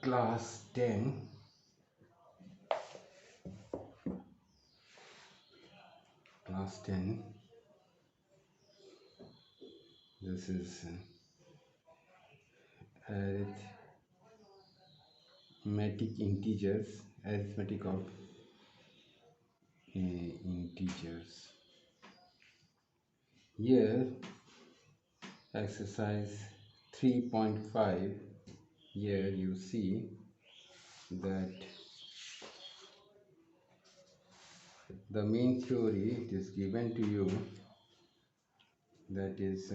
class 10 this is arithmetic of integers. Here exercise 3.5, here you see that the main theory it is given to you, that is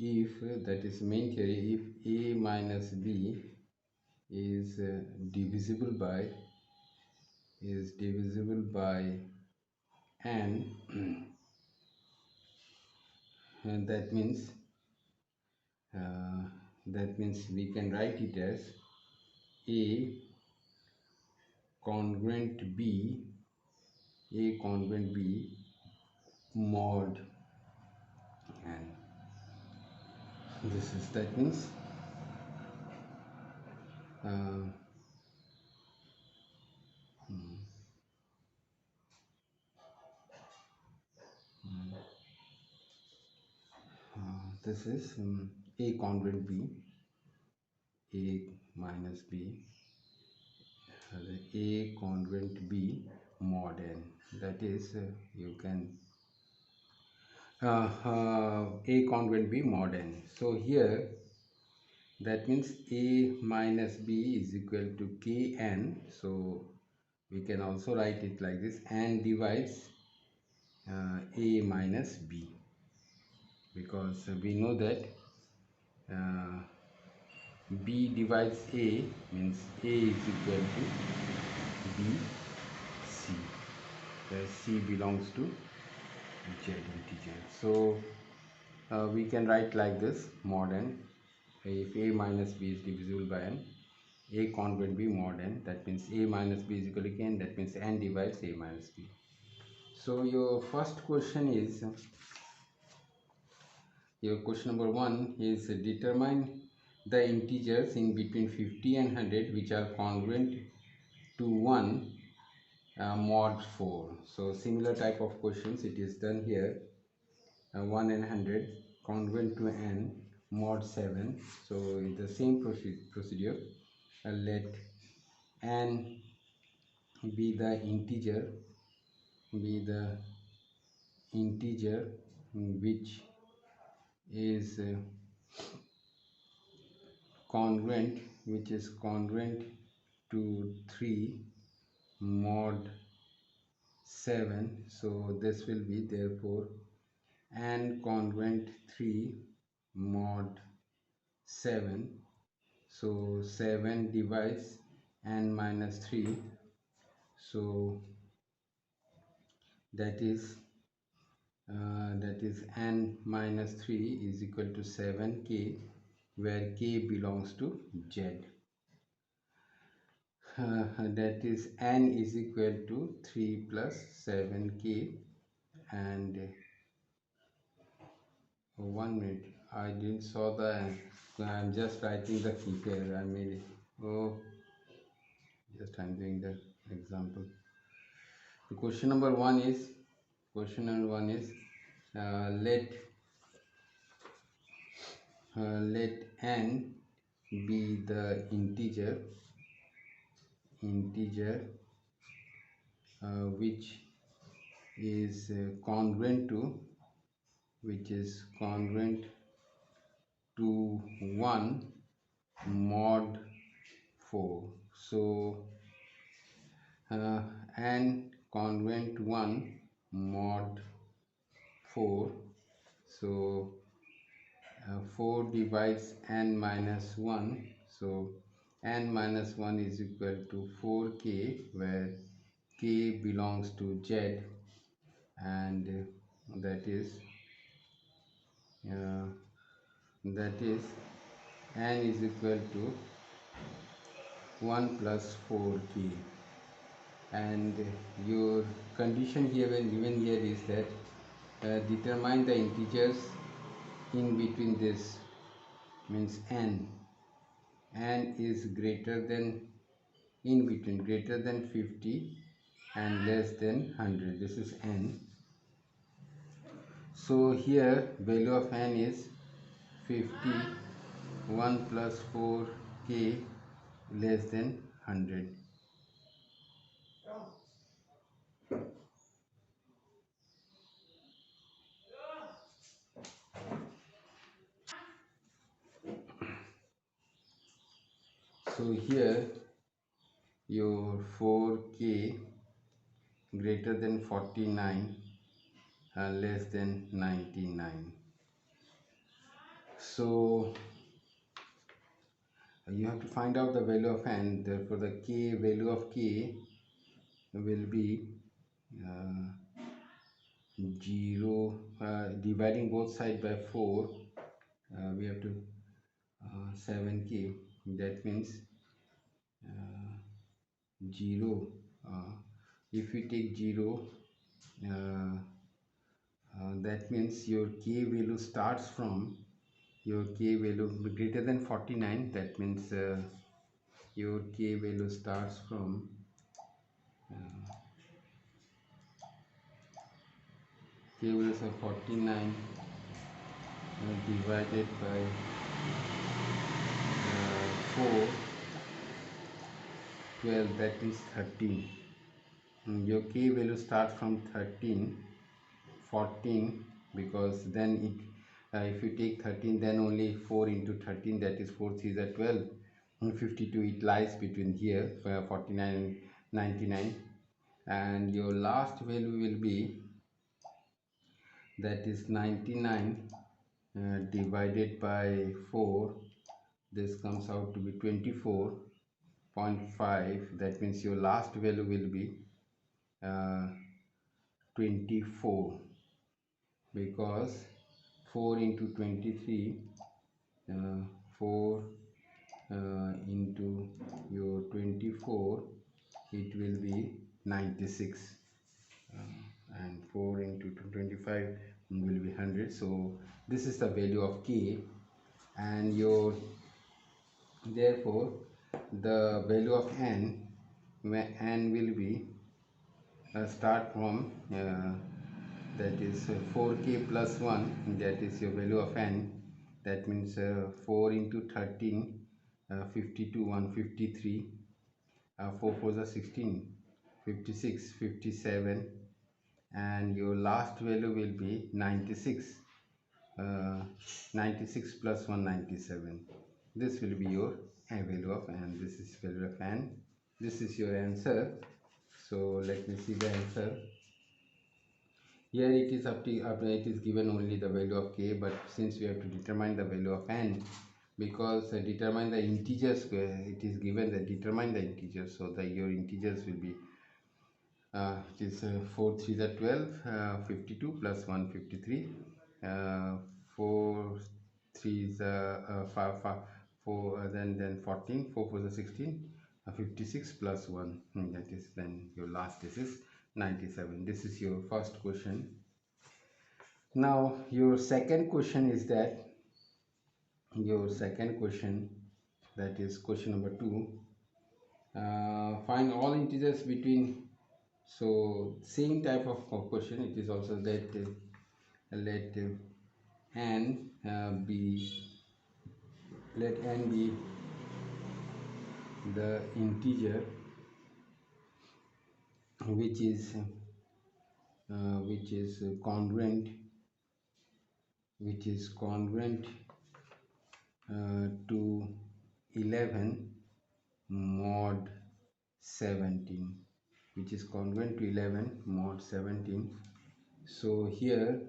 if that is main theory, if a minus b is divisible by n and that means we can write it as a congruent b mod n. That means this is a congruent b, a minus b, a congruent b mod n. That is you can a congruent b mod n. So here that means a minus b is equal to kn. So we can also write it like this: n divides a minus b, because we know that b divides a means a is equal to b c, where c belongs to z integer. So we can write like this: mod n. If a minus b is divisible by n, a congruent b mod n, that means a minus b is equal to n, that means n divides a minus b. So your first question is, your question number 1 is determine the integers in between 50 and 100 which are congruent to 1 mod 4. So similar type of questions it is done here. 1 and 100 congruent to n mod 7. So in the same procedure, let n be the integer which is congruent to 3 mod 7. So this will be therefore n congruent 3 mod 7. So 7 divides n minus 3. So that is n minus 3 is equal to 7k, where k belongs to z. That is n is equal to 3 plus 7k, and 1 minute, I didn't saw the, I'm just writing the figure. I made it. Just I'm doing the example. The question number 1 is let n be the integer which is congruent to 1 mod 4. So n congruent to 1 mod 4. So 4 divides n minus 1. So n minus 1 is equal to 4k, where k belongs to z, and that is n is equal to 1 plus 4k. and your condition here when given here is that determine the integers in between this, means n is greater than, in between greater than 50 and less than 100. This is n. So here value of n is 50, 1 plus 4k less than 100. So here your 4k greater than 49 less than 99. So you have to find out the value of n. Therefore the k value of k will be uh, 0, dividing both sides by 4, we have to 7k, that means 0, if we take 0, that means your k value starts from, your k value greater than 49, that means your k value starts from k values of 49 divided by 4, 12, that means 13. Your k value starts from 13, 14, because then it, if you take 13, then only 4 into 13, that is 4 3 is 12, and 52, it lies between here 49 and 99, and your last value will be, that is 99 divided by 4, this comes out to be 24.5, that means your last value will be 24, because 4 into 23, 4 into your 24, it will be 96, and 4 into 25 will be 100. So this is the value of k, and your, therefore the value of n, where n will be start from that is 4k plus 1, that is your value of n, that means 4 into 13, 52, 153, 4 4 is 16, 56, 57, and your last value will be 96, 96 plus 197. This will be your value of n. This is value of n. This is your answer. So let me see the answer. Here it is it is given only the value of k, but since we have to determine the value of n, because determine the integers, it is given that determine the integers, so that your integers will be it is 4 3 is 12, 52 plus 153, 4 3 is 5, 5 4, then 14, 4 4 is 16, 56 plus 1, that is then your last, this is 97. This is your first question. Now your second question is that, your second question, that is question number 2, find all integers between, so same type of question, it is also that let n be, let n be the integer which is congruent, to 11 mod 17, which is congruent to 11 mod 17. So here,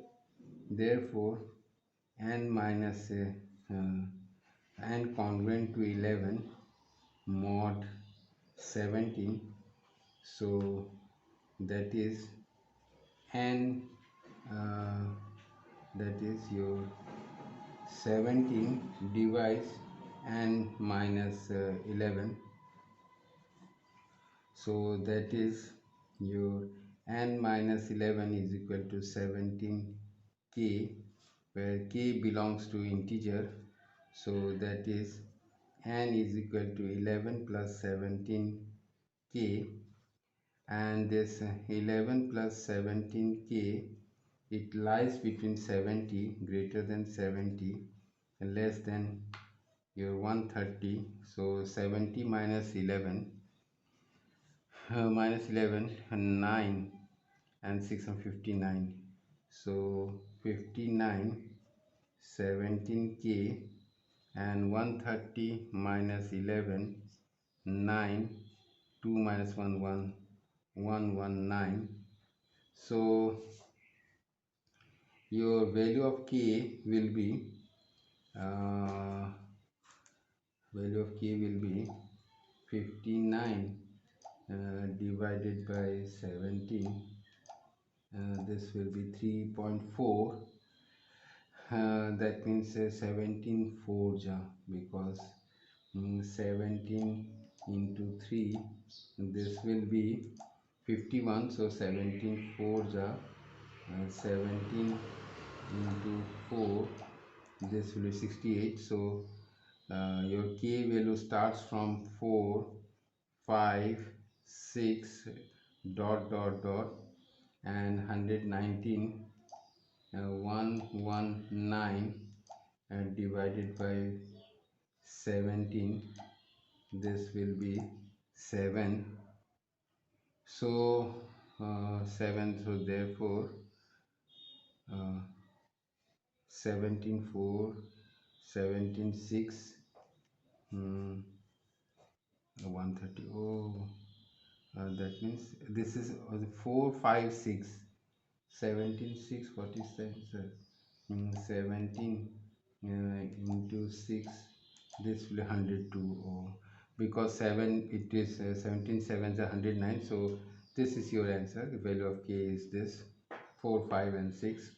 therefore n minus n congruent to 11 mod 17, so that is n, that is your 17 divides n minus 11. So that is your n minus 11 is equal to 17k, where k belongs to integer. So that is n is equal to 11 plus 17k, and this 11 plus 17k, it lies between 70, greater than 70, and less than your 130. So 70 minus 11, minus 11 and 9 and 6 and 59. So 59, 17k, and 130 minus 11, 9, 2 minus 1, 1, 119. So your value of k will be uh, 59 divided by 17. This will be 3.4. That means 17 4 ja, because 17 into 3, this will be 51. So 17 4 ja, 17 into 4, this will be 68. So your k value starts from 4, 5, 6, dot dot dot, and 119, 119 divided by 17, this will be 7. So 7, so therefore 17 4, 17 6, 130. Oh, that means this is 4 5 6, 17 6, what is that, sir? 17 into 6, this will be 102. Oh, because 7, it is 17 7 is 109. So this is your answer. The value of k is this 4 5 and 6.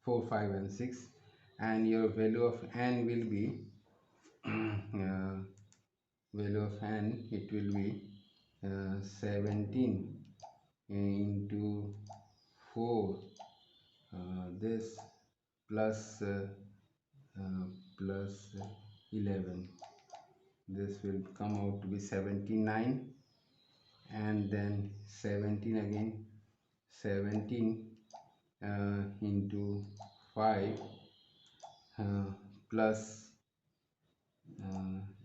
4 5 and 6, and your value of n will be value of n, it will be 17 into 4, this plus plus 11, this will come out to be 79, and then 17 again, 17 into 5 plus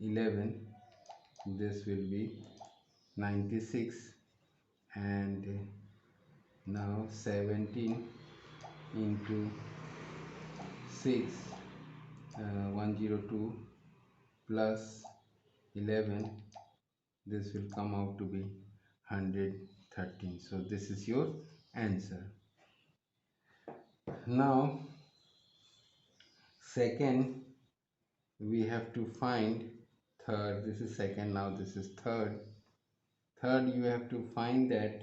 11, this will be 96, and now 17 into 6, 102 plus 11, this will come out to be 113. So this is your answer. Now second, we have to find third. This is second, now this is third. Third, you have to find that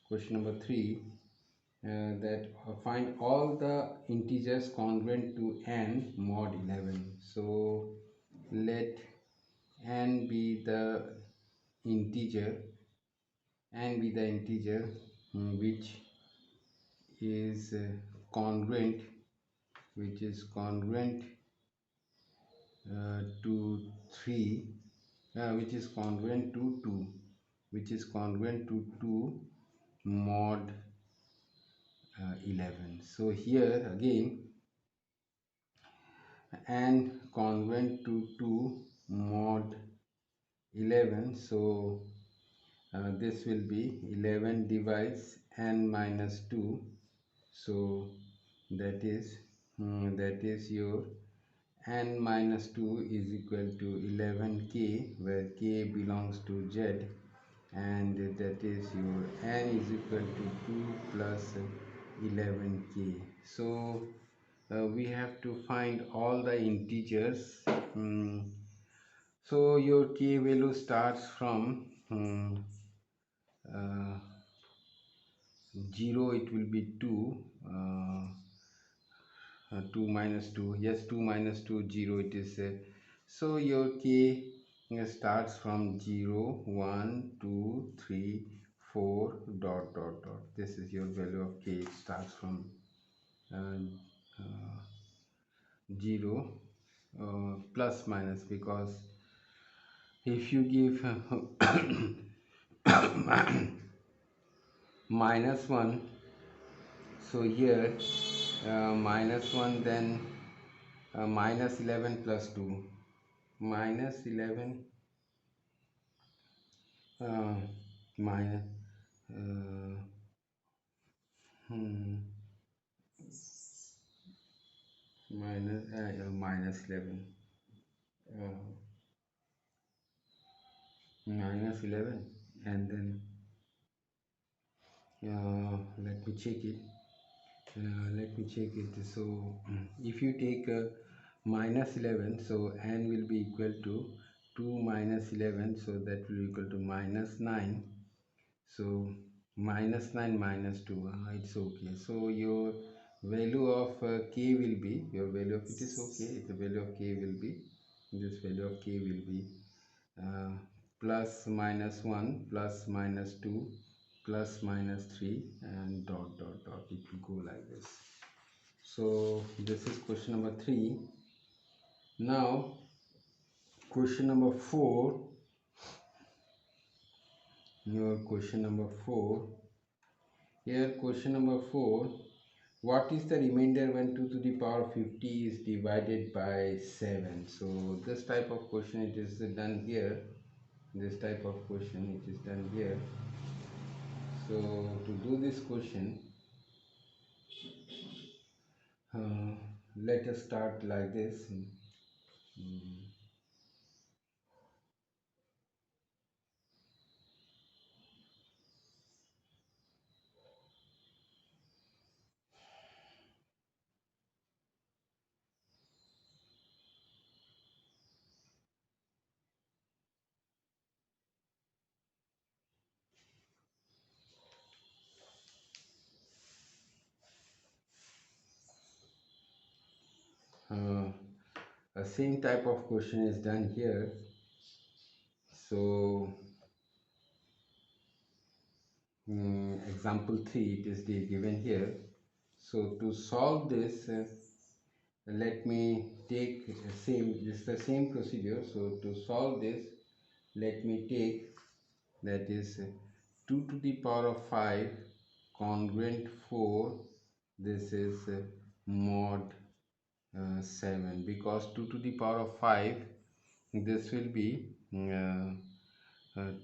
question number 3, that find all the integers congruent to n mod 11. So let n be the integer, which is congruent, to 3, which is congruent to 2, mod 11. So here again, n congruent to 2 mod 11. So this will be 11 divides n minus 2. So that is your n minus 2 is equal to 11k, where k belongs to z, and that is your n is equal to 2 plus 11k. So we have to find all the integers. So your k value starts from 0, it will be 2, 2 minus 2, yes, 2 minus 2, 0 it is. So your k starts from 0, 1, 2, 3, 4, dot dot dot. This is your value of k. It starts from uh, uh, 0 plus minus, because if you give minus 1, so here minus 1, then minus 11 plus 2, minus 11 uh, minus uh, hmm, minus 11 uh, minus 11, and then let me check it. So if you take minus 11, so n will be equal to 2 minus 11, so that will be equal to minus 9. So minus 9 minus 2, it's okay. So your value of k will be, your value of it is okay, the value of k will be, this value of k will be uh, plus minus 1 plus minus 2 plus minus 3 and dot dot dot. It will go like this. So this is question number 3. Now question number 4, your question number 4. Here question number 4, what is the remainder when 2 to the power 50 is divided by 7? So this type of question it is done here. This type of question it is done here. So to do this question, uh, let us start like this. A same type of question is done here. So example 3 it is given here. So to solve this, let me take the same procedure. So to solve this, let me take, that is 2 to the power of 5 congruent 4, this is mod 7, because 2 to the power of 5, this will be 2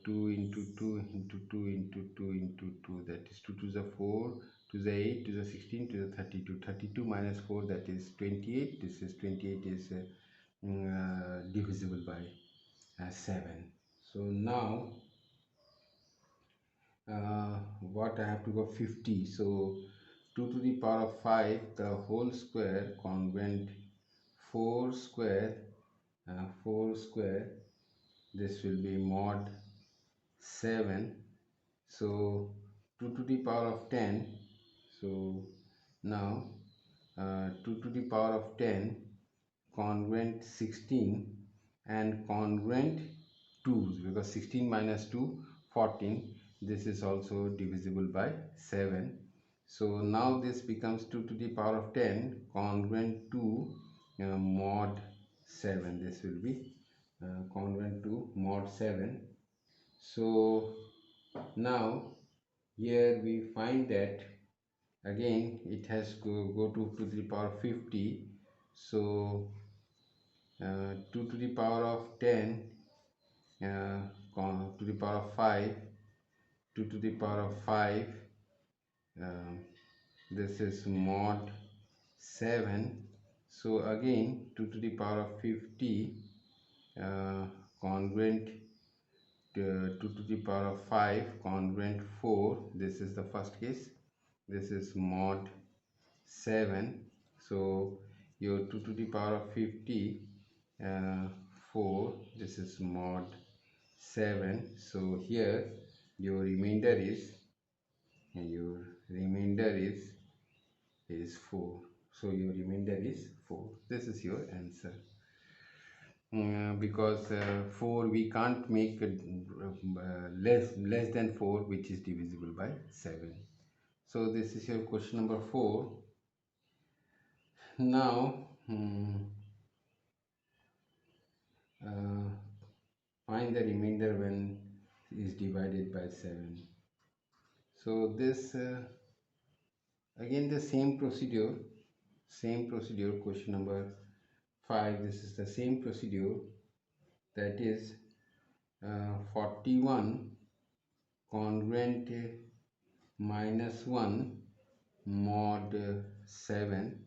into 2 into 2 into 2 into 2, that is 2 to the 4, to the 8, to the 16, to the 32. 32 minus 4, that is 28. This is 28 is divisible by 7. So now what I have to go 50. So 2 to the power of 5 the whole square congruent 4 square, 4 square, this will be mod 7. So 2 to the power of 10. So now 2 to the power of 10 congruent 16 and congruent 2, because 16 minus 2 14. This is also divisible by 7. So now this becomes 2 to the power of 10 congruent to mod 7. This will be congruent to mod 7. So now here we find that again it has to go to the power 50. So 2 to the power of 10 to the power of 5, 2 to the power of 5, uh, this is mod 7. So again 2 to the power of 50 congruent 2 to the power of 5 congruent 4, this is the first case, this is mod 7. So your 2 to the power of 50 4, this is mod 7. So here your remainder is, your remainder is 4. So your remainder is 4. This is your answer. because 4 we can't make less than 4 which is divisible by 7. So this is your question number 4. Now uh, find the remainder when is divided by 7. So this again the same procedure, question number 5. This is the same procedure, that is 41 congruent minus 1 mod 7.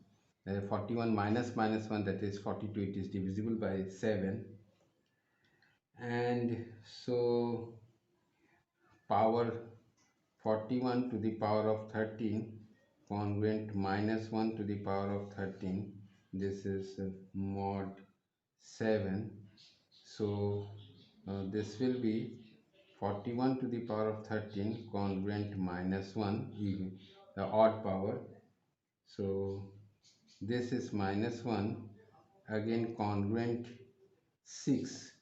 41 minus 1, that is 42, it is divisible by 7. And so power 41 to the power of 13 congruent minus 1 to the power of 13, this is mod 7. So this will be 41 to the power of 13 congruent minus 1, even the odd power. So this is minus 1, again congruent 6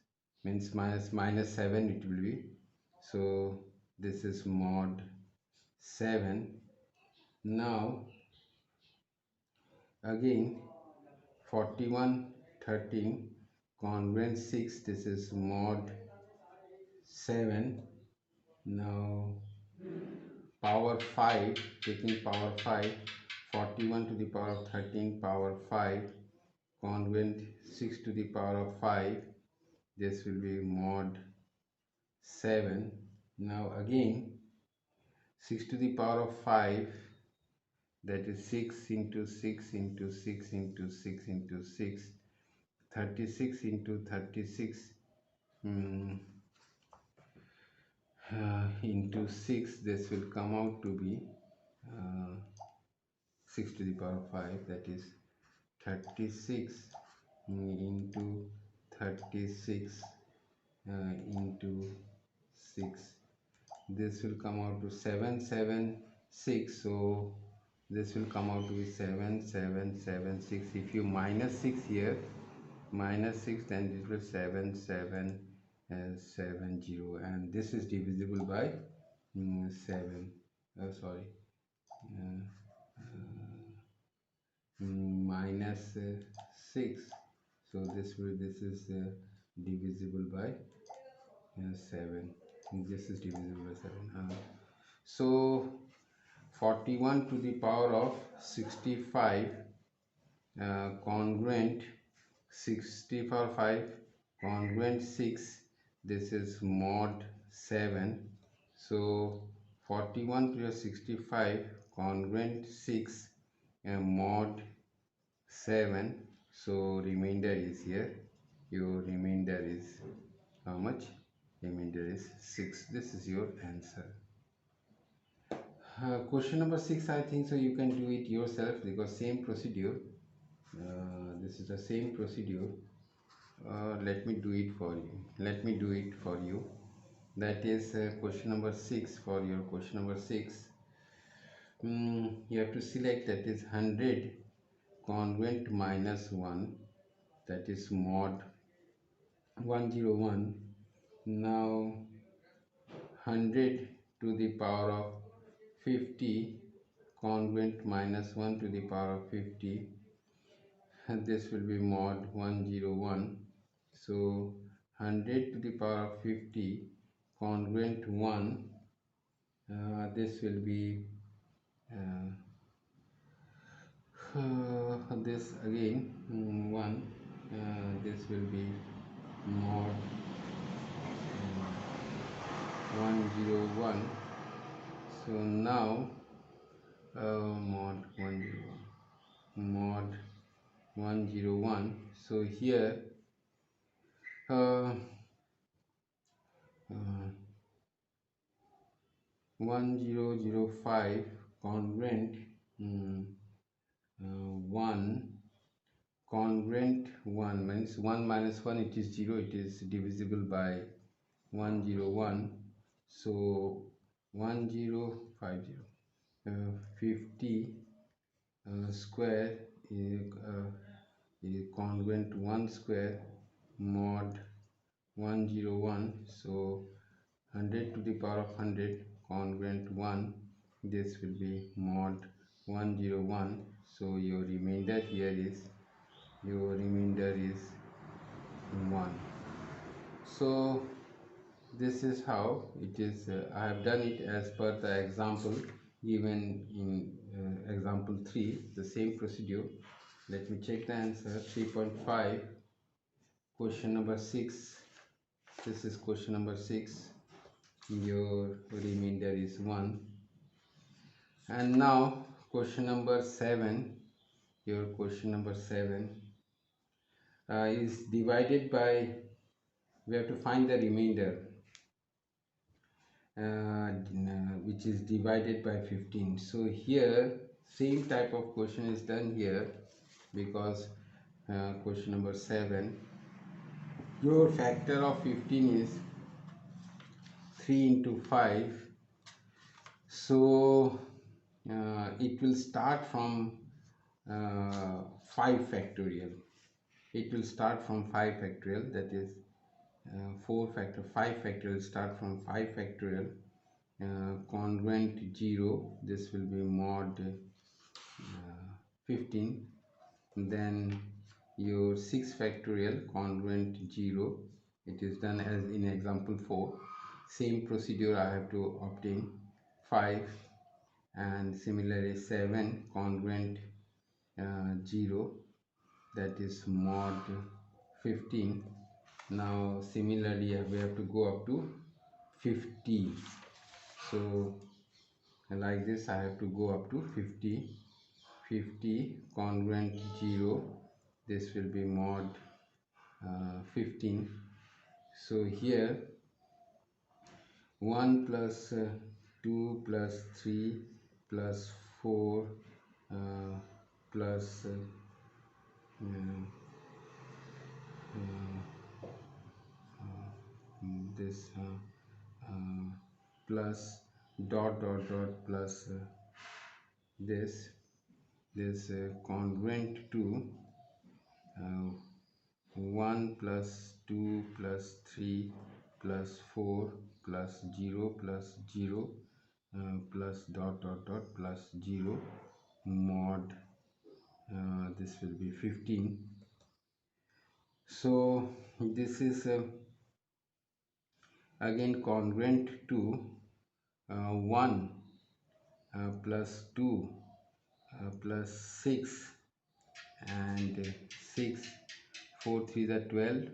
means minus 7 it will be. So this is mod 7. Now again 41 13 congruent 6, this is mod 7. Now power 5, taking power 5, 41 to the power of 13 power 5 congruent 6 to the power of 5, this will be mod 7. Now again 6 to the power of 5, that is 6 into 6 into 6 into 6 into 6, 36 into 36 into 6, this will come out to be 6 to the power of 5, that is 36 into 36 into 6, this will come out to 776. So this will come out to be 7776. If you minus 6 here, minus 6, then it will 7770, and this is divisible by 7. Sorry, minus 6. So this is divisible by 7. This is divisible by 7. So 41 to the power of 65 congruent 60 power 5 congruent 6, this is mod 7. So 41 plus 65 congruent 6 mod 7. So remainder is here. Your remainder is how much? Remainder is 6. This is your answer. Question number 6, I think so you can do it yourself, because same procedure. This is the same procedure. Let me do it for you. That is question number 6. For your question number 6, you have to select, that is 100 congruent minus 1, that is mod 101. Now 100 to the power of 50 congruent minus 1 to the power of 50, and this will be mod 101. So 100 to the power of 50 congruent 1, this will be this again 1, this will be mod 101. So now mod 101. So here 1005 congruent 1 congruent 1 means 1 minus 1, it is 0, it is divisible by 101. So 1050 50 square is congruent 1 square mod 101, so 100 to the power of 100 congruent 1, this will be mod 101. So your remainder here is 1. So this is how it is. I have done it as per the example given in example 3, the same procedure. Let me check the answer. 3.5, question number 6. This is question number 6. Your remainder is 1. And now question number 7. Your question number 7 is divided by, we have to find the remainder, which is divided by 15. So here same type of question is done here, because question number 7, your factor of 15 is 3 into 5. So it will start from 5 factorial. It will start from 5 factorial, that is 4 factor 5 factorial, start from 5 factorial. Congruent 0, this will be mod 15. Then your 6 factorial congruent 0, it is done as in example 4. Same procedure I have to obtain 5, and similarly 7 congruent 0, that is mod 15. Now similarly we have to go up to 50. So like this I have to go up to 50. 50 congruent 0, this will be mod 15. So here 1 plus 2 plus 3 plus 4 plus this plus dot dot dot plus this congruent to 1 plus 2 plus 3 plus 4 plus 0 plus 0 plus dot dot dot plus 0 mod this will be 15. So this is again congruent to 1 plus 2 plus 6 and 6, 4 3 the 12,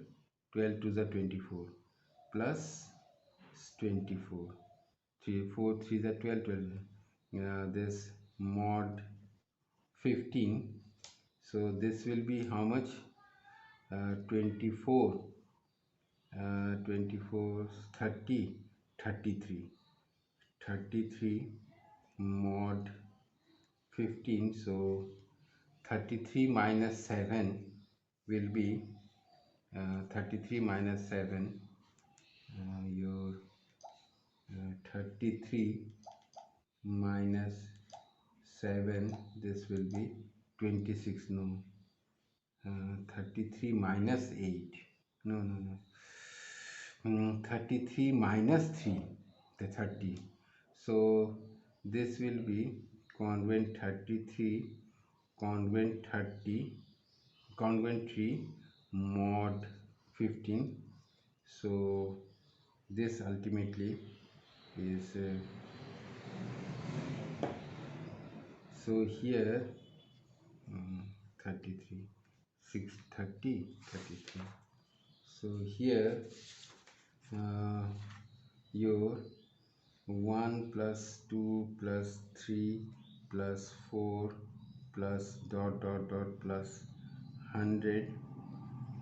12 2 the 24 plus 24, 3 4 3 the 12, 12 this mod 15. So this will be how much? 24 24 30 33 33 mod 15. So 33 minus 7 will be 33 minus 7, your 33 minus 7, this will be 26. No, 33 minus 8, no, 33 minus 3, the 30. So this will be congruent 33 congruent 30 congruent 3 mod 15. So this ultimately is so here 33 6 30 33. So here your 1 plus 2 plus 3 plus 4 plus dot dot dot plus 100,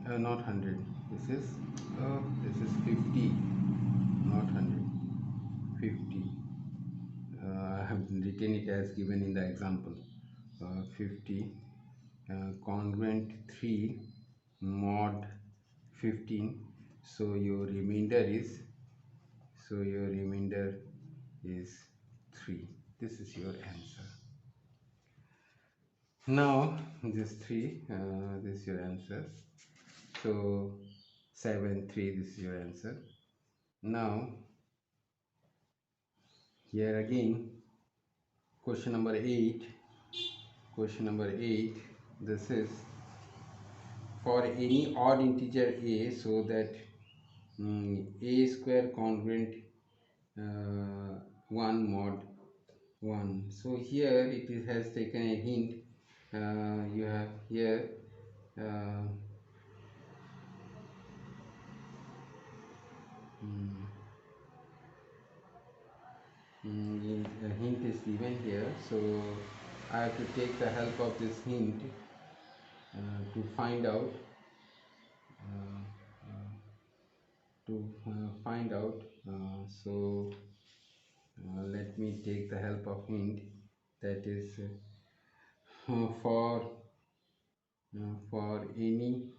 not 100, this is 50, not 100, 50. I have written it as given in the example. 50 congruent 3 mod 15. So your remainder is 3. This is your answer. Now this 3, this is your answer. So 7 3. This is your answer. Now here again, question number 8. Question number 8, this is for any odd integer a, so that a square congruent 1 mod 1. So here has taken a hint. You have here uh, a hint is given here, so I have to take the help of this hint to find out uh, uh, find out. Let me take the help of hint, that is for any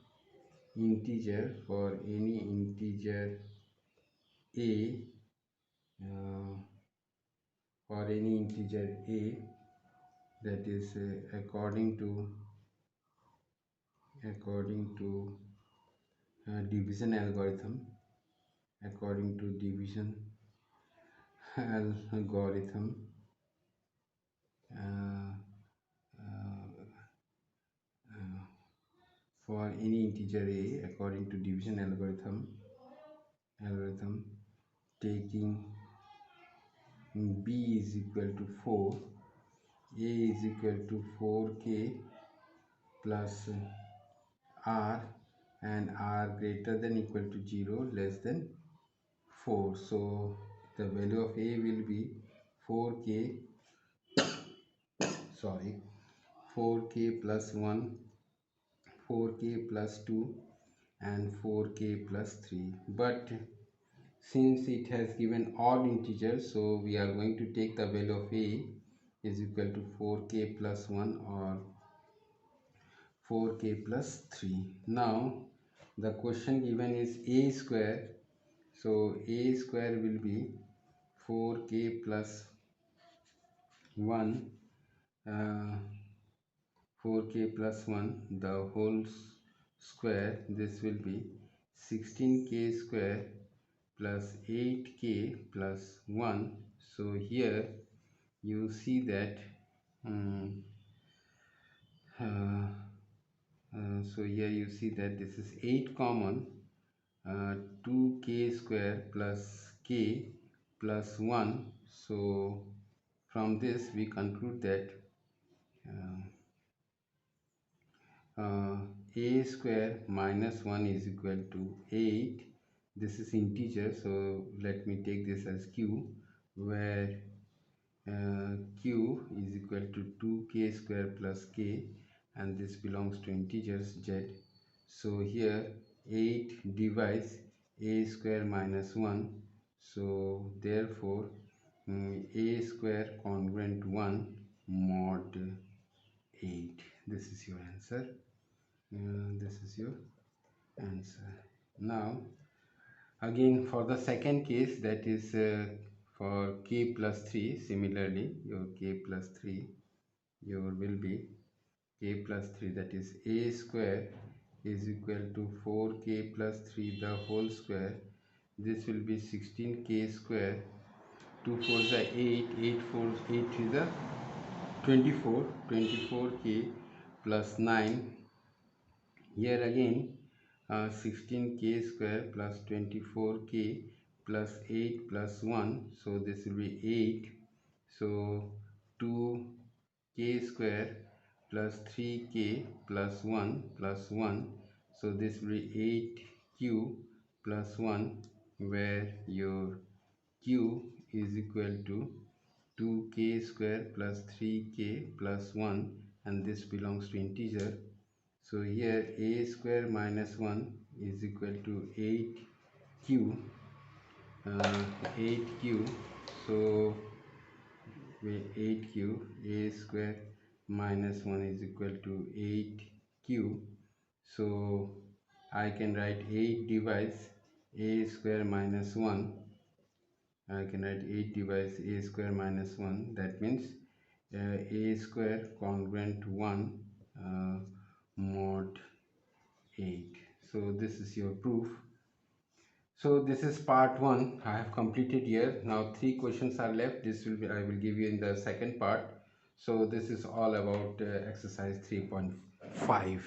integer, a, uh, for any integer a, that is according to division algorithm, according to division algorithm, uh, uh, uh, for any integer a according to division algorithm, taking b is equal to 4, a is equal to 4k plus r, and r greater than equal to 0, less than 4. So the value of a will be 4k, sorry, 4k plus 1, 4k plus 2, and 4k plus 3. But since it has given odd integers, so we are going to take the value of a is equal to 4k plus 1 or 4k plus 3. Now the question given is a square, so a square will be 4k plus 1, 4k plus 1 the whole square. This will be 16k square plus 8k plus 1. So here you see that uh, so here you see that this is 8 common, 2k square plus k plus 1. So from this we conclude that a square minus 1 is equal to 8. This is integer, so let me take this as q, where q is equal to 2k square plus k, and this belongs to integers z. So here 8 divides a square minus 1, so therefore a square congruent 1 mod 8. This is your answer. This is your answer. Now again, for the second case, that is for k plus 3, similarly your k plus 3, your will be k plus 3, that is a square is equal to 4k plus 3 the whole square. This will be 16k square, 2 4s are 8, 8 4s 8 is the 24, 24k plus 9. Here again 16k square plus 24k plus 8 plus 1, so this will be 8. So 2k square plus 3k plus 1 plus 1, so this will be 8q plus 1, where your q is equal to 2k square plus 3k plus 1, and this belongs to integer. So here a square minus 1 is equal to 8q, 8q. So 8q, a square minus 1 is equal to 8q. So I can write 8 divides a square minus 1. I can write 8 divides a square minus 1. That means a square congruent 1 mod 8. So this is your proof. So this is part one. I have completed here. Now three questions are left. This will be I will give you in the second part. So this is all about exercise 3.5.